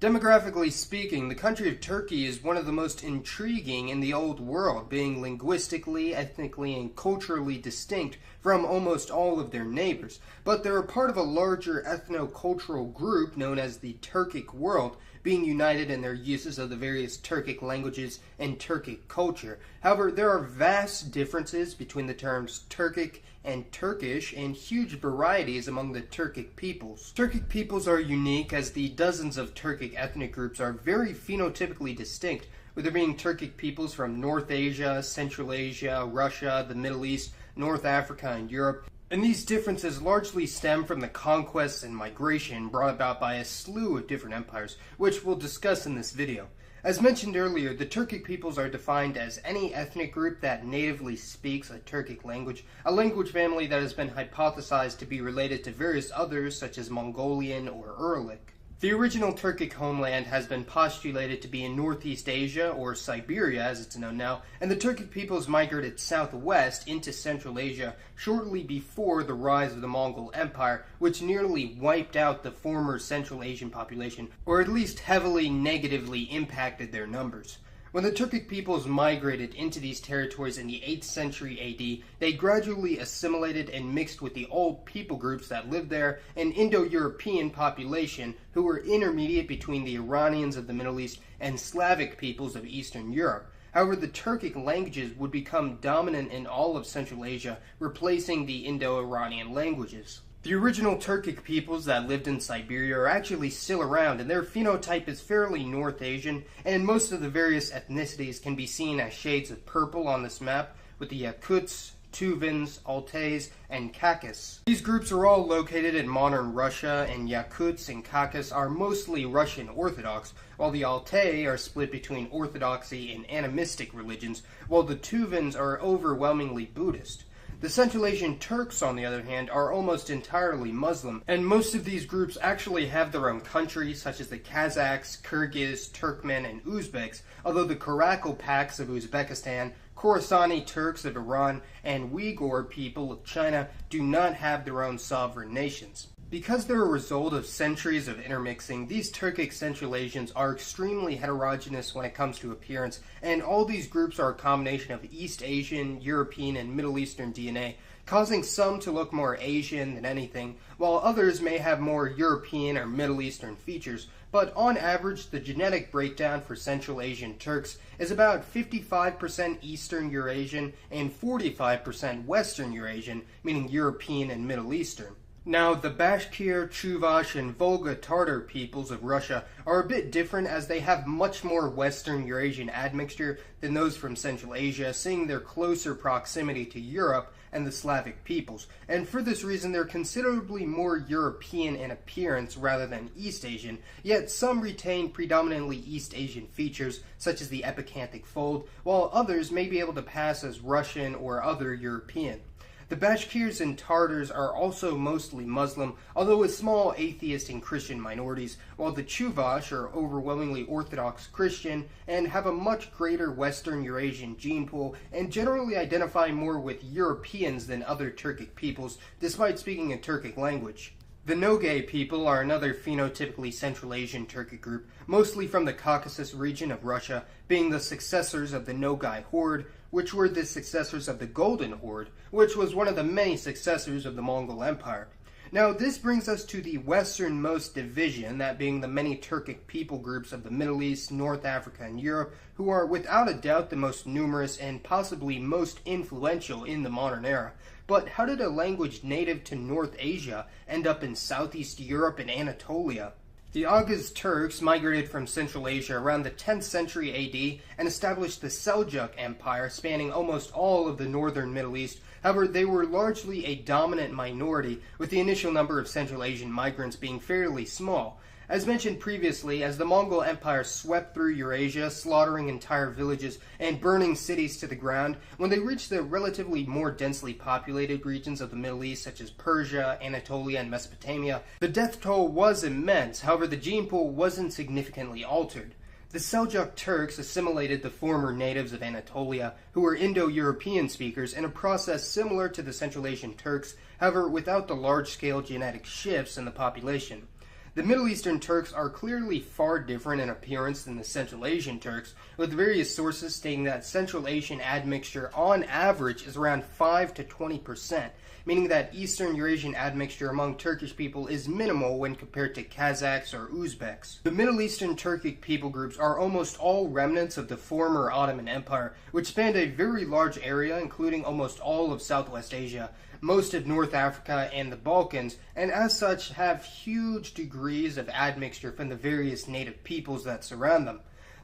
Demographically speaking, the country of Turkey is one of the most intriguing in the old world, being linguistically, ethnically, and culturally distinct from almost all of their neighbors. But they're a part of a larger ethno-cultural group known as the Turkic world, being united in their uses of the various Turkic languages and Turkic culture. However, there are vast differences between the terms Turkic and Turkish, and huge varieties among the Turkic peoples. Turkic peoples are unique as the dozens of Turkic ethnic groups are very phenotypically distinct, with there being Turkic peoples from North Asia, Central Asia, Russia, the Middle East, North Africa, and Europe. And these differences largely stem from the conquests and migration brought about by a slew of different empires, which we'll discuss in this video. As mentioned earlier, the Turkic peoples are defined as any ethnic group that natively speaks a Turkic language, a language family that has been hypothesized to be related to various others such as Mongolian or Uralic. The original Turkic homeland has been postulated to be in Northeast Asia, or Siberia as it's known now, and the Turkic peoples migrated southwest into Central Asia shortly before the rise of the Mongol Empire, which nearly wiped out the former Central Asian population, or at least heavily negatively impacted their numbers. When the Turkic peoples migrated into these territories in the 8th century AD, they gradually assimilated and mixed with the old people groups that lived there, an Indo-European population who were intermediate between the Iranians of the Middle East and Slavic peoples of Eastern Europe. However, the Turkic languages would become dominant in all of Central Asia, replacing the Indo-Iranian languages. The original Turkic peoples that lived in Siberia are actually still around, and their phenotype is fairly North Asian, and most of the various ethnicities can be seen as shades of purple on this map, with the Yakuts, Tuvans, Altays, and Khakas. These groups are all located in modern Russia, and Yakuts and Khakas are mostly Russian Orthodox, while the Altai are split between Orthodoxy and animistic religions, while the Tuvans are overwhelmingly Buddhist. The Central Asian Turks, on the other hand, are almost entirely Muslim, and most of these groups actually have their own countries, such as the Kazakhs, Kyrgyz, Turkmen, and Uzbeks, although the Karakalpaks of Uzbekistan, Khorasani Turks of Iran, and Uyghur people of China do not have their own sovereign nations. Because they're a result of centuries of intermixing, these Turkic Central Asians are extremely heterogeneous when it comes to appearance, and all these groups are a combination of East Asian, European, and Middle Eastern DNA, causing some to look more Asian than anything, while others may have more European or Middle Eastern features. But on average, the genetic breakdown for Central Asian Turks is about 55% Eastern Eurasian and 45% Western Eurasian, meaning European and Middle Eastern. Now, the Bashkir, Chuvash, and Volga Tatar peoples of Russia are a bit different as they have much more Western Eurasian admixture than those from Central Asia, seeing their closer proximity to Europe and the Slavic peoples, and for this reason they're considerably more European in appearance rather than East Asian, yet some retain predominantly East Asian features such as the epicanthic fold, while others may be able to pass as Russian or other European. The Bashkirs and Tartars are also mostly Muslim, although with small atheist and Christian minorities, while the Chuvash are overwhelmingly Orthodox Christian and have a much greater Western Eurasian gene pool and generally identify more with Europeans than other Turkic peoples, despite speaking a Turkic language. The Nogay people are another phenotypically Central Asian Turkic group, mostly from the Caucasus region of Russia, being the successors of the Nogay Horde, which were the successors of the Golden Horde, which was one of the many successors of the Mongol Empire. Now, this brings us to the westernmost division, that being the many Turkic people groups of the Middle East, North Africa, and Europe, who are without a doubt the most numerous and possibly most influential in the modern era. But how did a language native to North Asia end up in Southeast Europe and Anatolia? The Oghuz Turks migrated from Central Asia around the 10th century AD and established the Seljuk Empire, spanning almost all of the northern Middle East. However, they were largely a dominant minority, with the initial number of Central Asian migrants being fairly small. As mentioned previously, as the Mongol Empire swept through Eurasia, slaughtering entire villages and burning cities to the ground, when they reached the relatively more densely populated regions of the Middle East, such as Persia, Anatolia, and Mesopotamia, the death toll was immense. However, the gene pool wasn't significantly altered. The Seljuk Turks assimilated the former natives of Anatolia, who were Indo-European speakers, in a process similar to the Central Asian Turks, however without the large-scale genetic shifts in the population. The Middle Eastern Turks are clearly far different in appearance than the Central Asian Turks, with various sources stating that Central Asian admixture on average is around 5 to 20%, meaning that Eastern Eurasian admixture among Turkish people is minimal when compared to Kazakhs or Uzbeks. The Middle Eastern Turkic people groups are almost all remnants of the former Ottoman Empire, which spanned a very large area including almost all of Southwest Asia, most of North Africa and the Balkans, and as such have huge degrees of admixture from the various native peoples that surround them.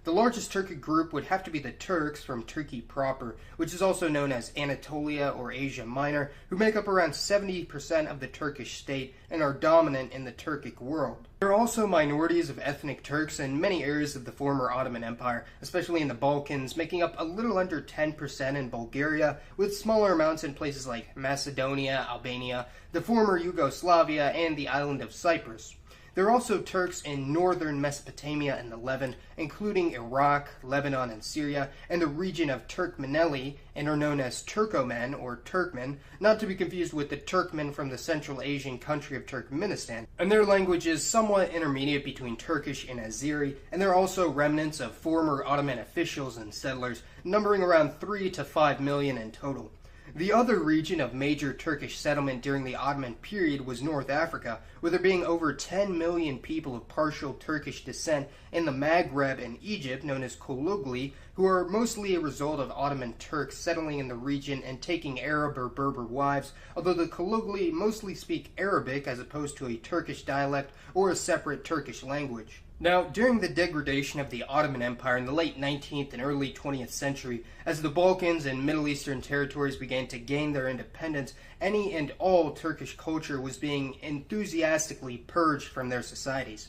The largest Turkic group would have to be the Turks from Turkey proper, which is also known as Anatolia or Asia Minor, who make up around 70% of the Turkish state and are dominant in the Turkic world. There are also minorities of ethnic Turks in many areas of the former Ottoman Empire, especially in the Balkans, making up a little under 10% in Bulgaria, with smaller amounts in places like Macedonia, Albania, the former Yugoslavia, and the island of Cyprus. There are also Turks in northern Mesopotamia and the Levant, including Iraq, Lebanon, and Syria, and the region of Turkmeneli, and are known as Turkomen or Turkmen, not to be confused with the Turkmen from the Central Asian country of Turkmenistan. And their language is somewhat intermediate between Turkish and Azeri, and there are also remnants of former Ottoman officials and settlers, numbering around 3 to 5 million in total. The other region of major Turkish settlement during the Ottoman period was North Africa, with there being over 10 million people of partial Turkish descent in the Maghreb and Egypt, known as Kolugli, who are mostly a result of Ottoman Turks settling in the region and taking Arab or Berber wives, although the Kolugli mostly speak Arabic as opposed to a Turkish dialect or a separate Turkish language. Now, during the degradation of the Ottoman Empire in the late 19th and early 20th century, as the Balkans and Middle Eastern territories began to gain their independence, any and all Turkish culture was being enthusiastically purged from their societies.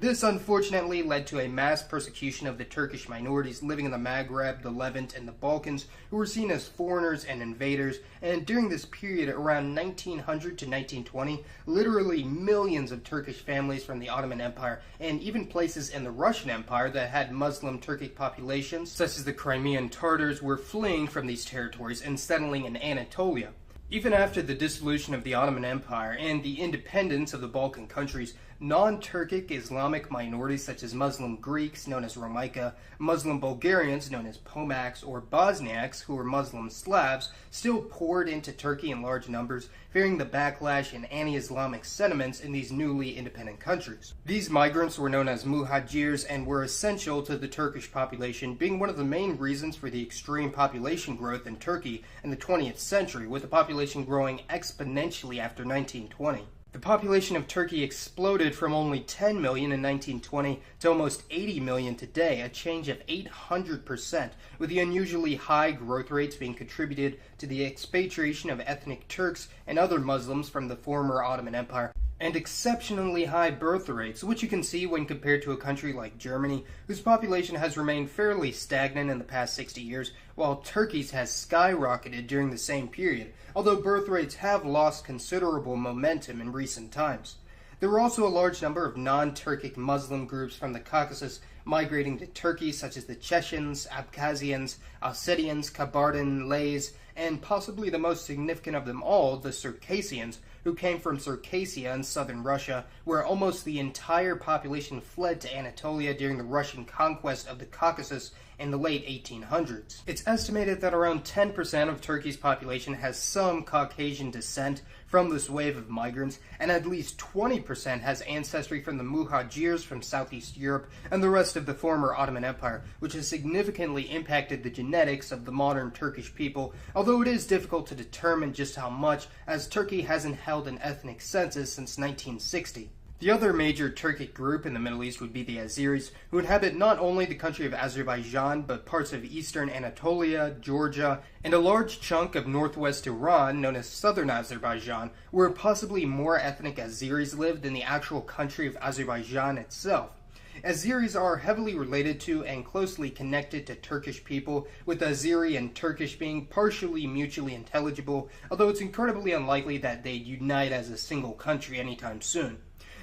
This unfortunately led to a mass persecution of the Turkish minorities living in the Maghreb, the Levant, and the Balkans, who were seen as foreigners and invaders, and during this period, around 1900 to 1920, literally millions of Turkish families from the Ottoman Empire, and even places in the Russian Empire that had Muslim Turkic populations, such as the Crimean Tatars, were fleeing from these territories and settling in Anatolia. Even after the dissolution of the Ottoman Empire and the independence of the Balkan countries, non-Turkic Islamic minorities such as Muslim Greeks, known as Romaika, Muslim Bulgarians, known as Pomaks, or Bosniaks, who were Muslim Slavs, still poured into Turkey in large numbers, fearing the backlash and anti-Islamic sentiments in these newly independent countries. These migrants were known as muhajirs and were essential to the Turkish population, being one of the main reasons for the extreme population growth in Turkey in the 20th century, with the population growing exponentially after 1920. The population of Turkey exploded from only 10 million in 1920 to almost 80 million today, a change of 800%, with the unusually high growth rates being contributed to the expatriation of ethnic Turks and other Muslims from the former Ottoman Empire, and exceptionally high birth rates, which you can see when compared to a country like Germany, whose population has remained fairly stagnant in the past 60 years, while Turkey's has skyrocketed during the same period, although birth rates have lost considerable momentum in recent times. There were also a large number of non-Turkic Muslim groups from the Caucasus migrating to Turkey, such as the Chechens, Abkhazians, Ossetians, Kabardin-Lays, and possibly the most significant of them all, the Circassians, who came from Circassia in southern Russia, where almost the entire population fled to Anatolia during the Russian conquest of the Caucasus in the late 1800s. It's estimated that around 10% of Turkey's population has some Caucasian descent from this wave of migrants, and at least 20% has ancestry from the Muhajirs from Southeast Europe and the rest of the former Ottoman Empire, which has significantly impacted the genetics of the modern Turkish people, although it is difficult to determine just how much, as Turkey hasn't held an ethnic census since 1960. The other major Turkic group in the Middle East would be the Azeris, who inhabit not only the country of Azerbaijan, but parts of eastern Anatolia, Georgia, and a large chunk of northwest Iran, known as southern Azerbaijan, where possibly more ethnic Azeris live than the actual country of Azerbaijan itself. Azeris are heavily related to and closely connected to Turkish people, with Azeri and Turkish being partially mutually intelligible, although it's incredibly unlikely that they'd unite as a single country anytime soon.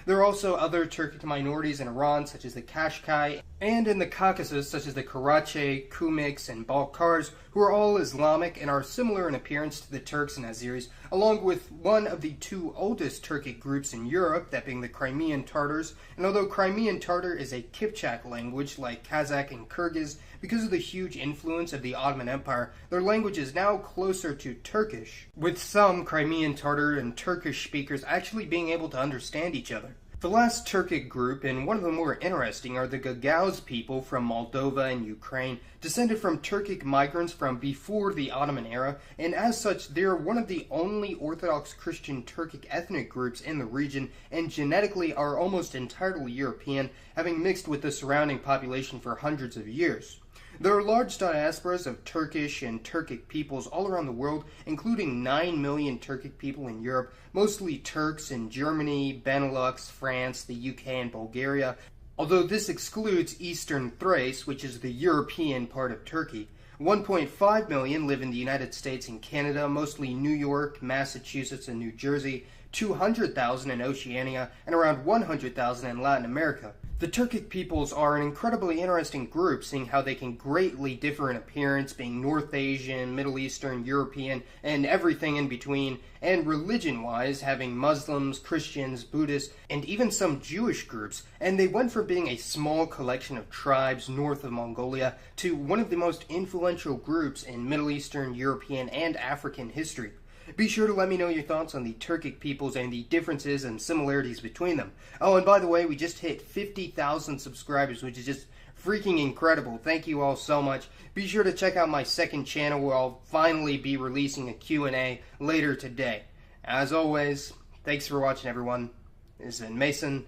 There are also other Turkic minorities in Iran, such as the Kashkai, and in the Caucasus, such as the Karachi, Kumyks, and Balkars, who are all Islamic and are similar in appearance to the Turks and Azeris, along with one of the two oldest Turkic groups in Europe, that being the Crimean Tatars. And although Crimean Tatar is a Kipchak language like Kazakh and Kyrgyz, because of the huge influence of the Ottoman Empire, their language is now closer to Turkish, with some Crimean Tatar and Turkish speakers actually being able to understand each other. The last Turkic group, and one of the more interesting, are the Gagauz people from Moldova and Ukraine, descended from Turkic migrants from before the Ottoman era, and as such they are one of the only Orthodox Christian Turkic ethnic groups in the region, and genetically are almost entirely European, having mixed with the surrounding population for hundreds of years. There are large diasporas of Turkish and Turkic peoples all around the world, including 9 million Turkic people in Europe, mostly Turks in Germany, Benelux, France, the UK, and Bulgaria, although this excludes Eastern Thrace, which is the European part of Turkey. 1.5 million live in the United States and Canada, mostly New York, Massachusetts, and New Jersey, 200,000 in Oceania, and around 100,000 in Latin America. The Turkic peoples are an incredibly interesting group, seeing how they can greatly differ in appearance, being North Asian, Middle Eastern, European, and everything in between, and religion-wise having Muslims, Christians, Buddhists, and even some Jewish groups, and they went from being a small collection of tribes north of Mongolia to one of the most influential groups in Middle Eastern, European, and African history. Be sure to let me know your thoughts on the Turkic peoples and the differences and similarities between them. Oh, and by the way, we just hit 50,000 subscribers, which is just freaking incredible. Thank you all so much. Be sure to check out my second channel where I'll finally be releasing a Q&A later today. As always, thanks for watching, everyone. This has been Mason,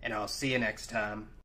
and I'll see you next time.